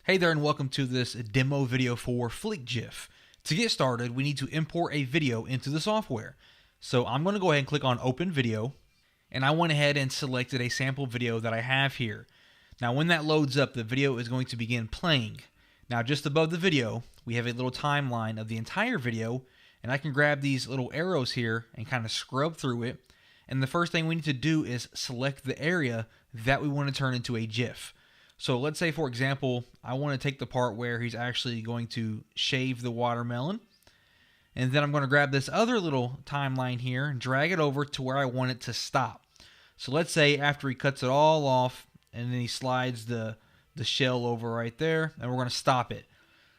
Hey there and welcome to this demo video for FlickGif. To get started, we need to import a video into the software. So I'm going to go ahead and click on Open Video, and I went ahead and selected a sample video that I have here. Now when that loads up, the video is going to begin playing. Now just above the video, we have a little timeline of the entire video, and I can grab these little arrows here and kind of scrub through it. And the first thing we need to do is select the area that we want to turn into a GIF. So let's say, for example, I want to take the part where he's actually going to shave the watermelon. And then I'm going to grab this other little timeline here and drag it over to where I want it to stop. So let's say after he cuts it all off and then he slides the shell over right there, and we're going to stop it.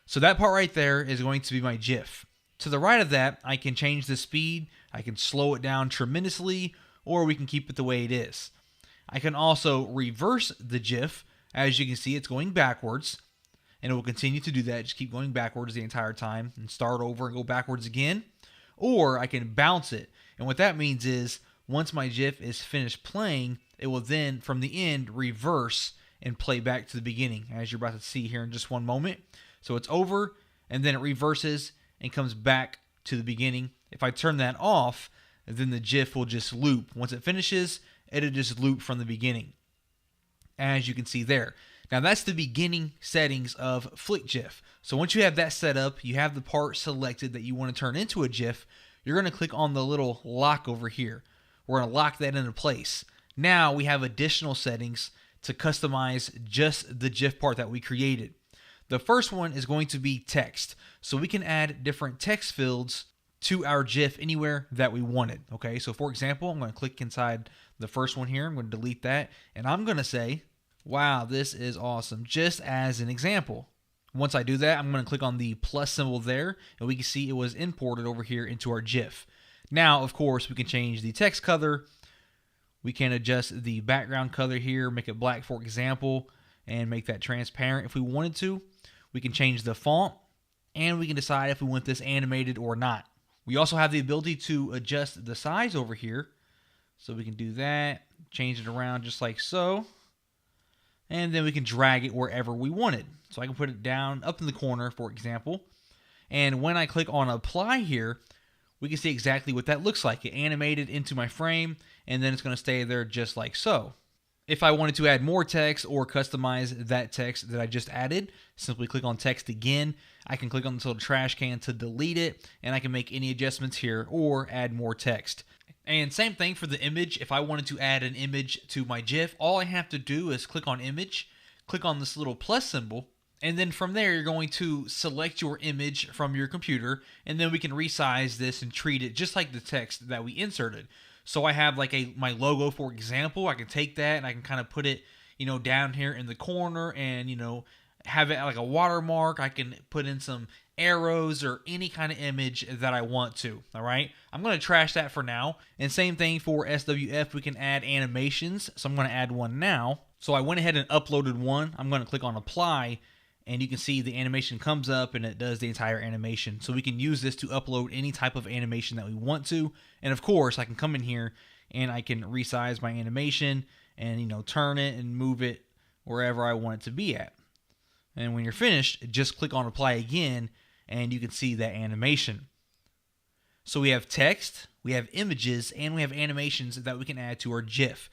So that part right there is going to be my GIF. To the right of that, I can change the speed, I can slow it down tremendously, or we can keep it the way it is. I can also reverse the GIF. As you can see, it's going backwards, and it will continue to do that. Just keep going backwards the entire time and start over and go backwards again. Or I can bounce it. And what that means is once my GIF is finished playing, it will then, from the end, reverse and play back to the beginning, as you're about to see here in just one moment. So it's over, and then it reverses and comes back to the beginning. If I turn that off, then the GIF will just loop. Once it finishes, it'll just loop from the beginning, as you can see there. Now that's the beginning settings of FlickGif. So once you have that set up, you have the part selected that you want to turn into a GIF, you're going to click on the little lock over here. We're going to lock that into place. Now we have additional settings to customize just the GIF part that we created. The first one is going to be text. So we can add different text fields to our GIF anywhere that we wanted. Okay, so for example, I'm going to click inside the first one here. I'm going to delete that, and I'm going to say, wow, this is awesome, just as an example. Once I do that, I'm going to click on the plus symbol there, and we can see it was imported over here into our GIF. Now, of course, we can change the text color. We can adjust the background color here, make it black, for example, and make that transparent if we wanted to. We can change the font, and we can decide if we want this animated or not. We also have the ability to adjust the size over here. So we can do that, change it around just like so. And then we can drag it wherever we want it. So I can put it down up in the corner, for example. And when I click on apply here, we can see exactly what that looks like. It animated into my frame, and then it's going to stay there just like so. If I wanted to add more text or customize that text that I just added, simply click on text again. I can click on this little trash can to delete it, and I can make any adjustments here or add more text. And same thing for the image. If I wanted to add an image to my GIF, all I have to do is click on image, click on this little plus symbol, and then from there you're going to select your image from your computer, and then we can resize this and treat it just like the text that we inserted. So I have like my logo, for example. I can take that and I can kind of put it, down here in the corner and, have it like a watermark. I can put in some arrows or any kind of image that I want to. All right. I'm going to trash that for now. And same thing for SWF. We can add animations. So I'm going to add one now. So I went ahead and uploaded one. I'm going to click on apply, and you can see the animation comes up and it does the entire animation. So we can use this to upload any type of animation that we want to. And of course, I can come in here and I can resize my animation and, turn it and move it wherever I want it to be at. And when you're finished, just click on apply again, and you can see that animation. So we have text, we have images, and we have animations that we can add to our GIF.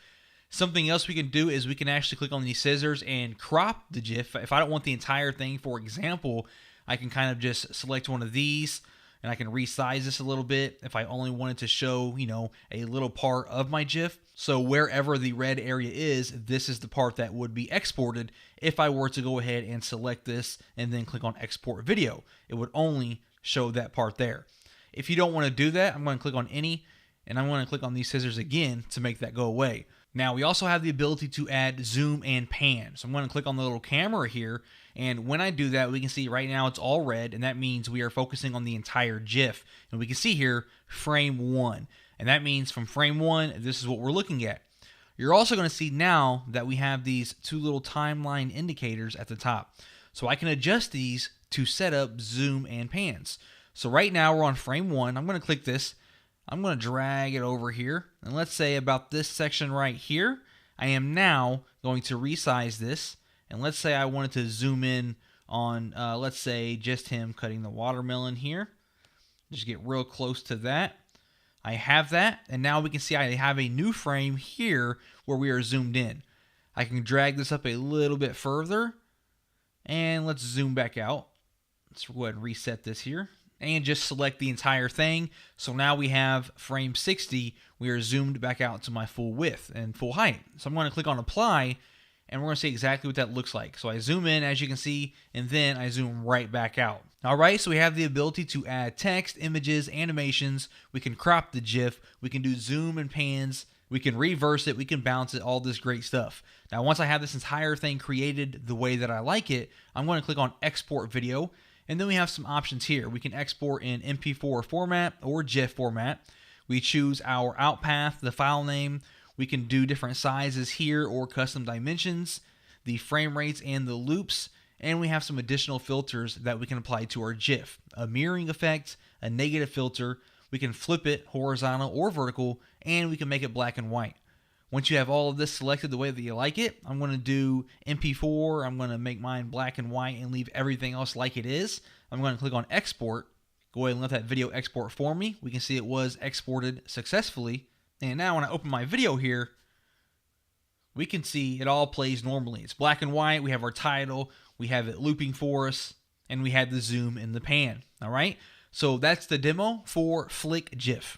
Something else we can do is we can actually click on these scissors and crop the GIF. If I don't want the entire thing, for example, I can kind of just select one of these, and I can resize this a little bit if I only wanted to show, a little part of my GIF. So wherever the red area is, this is the part that would be exported if I were to go ahead and select this and then click on export video. It would only show that part there. If you don't want to do that, I'm going to click on any, and I'm going to click on these scissors again to make that go away. Now we also have the ability to add zoom and pan. So I'm going to click on the little camera here, and when I do that, we can see right now it's all red, and that means we are focusing on the entire GIF. And we can see here frame 1. And that means from frame 1, this is what we're looking at. You're also going to see now that we have these two little timeline indicators at the top. So I can adjust these to set up zoom and pans. So right now we're on frame 1. I'm going to click this. I'm going to drag it over here. And let's say about this section right here, I am now going to resize this And let's say I wanted to zoom in on, let's say, just him cutting the watermelon here. Just get real close to that. I have that, and now we can see I have a new frame here where we are zoomed in. I can drag this up a little bit further, and let's zoom back out. Let's go ahead and reset this here, and just select the entire thing. So now we have frame 60. We are zoomed back out to my full width and full height. So I'm going to click on apply, and we're going to see exactly what that looks like. So I zoom in, as you can see, and then I zoom right back out. All right, so we have the ability to add text, images, animations. We can crop the GIF. We can do zoom and pans. We can reverse it. We can bounce it, all this great stuff. Now, once I have this entire thing created the way that I like it, I'm going to click on Export Video, and then we have some options here. We can export in MP4 format or GIF format. We choose our out path, the file name. We can do different sizes here or custom dimensions, the frame rates and the loops, and we have some additional filters that we can apply to our GIF. A mirroring effect, a negative filter, we can flip it horizontal or vertical, and we can make it black and white. Once you have all of this selected the way that you like it, I'm going to do MP4, I'm going to make mine black and white and leave everything else like it is. I'm going to click on Export, go ahead and let that video export for me. We can see it was exported successfully. And now when I open my video here, we can see it all plays normally. It's black and white. We have our title. We have it looping for us. And we had the zoom and the pan. All right. So that's the demo for FlickGif.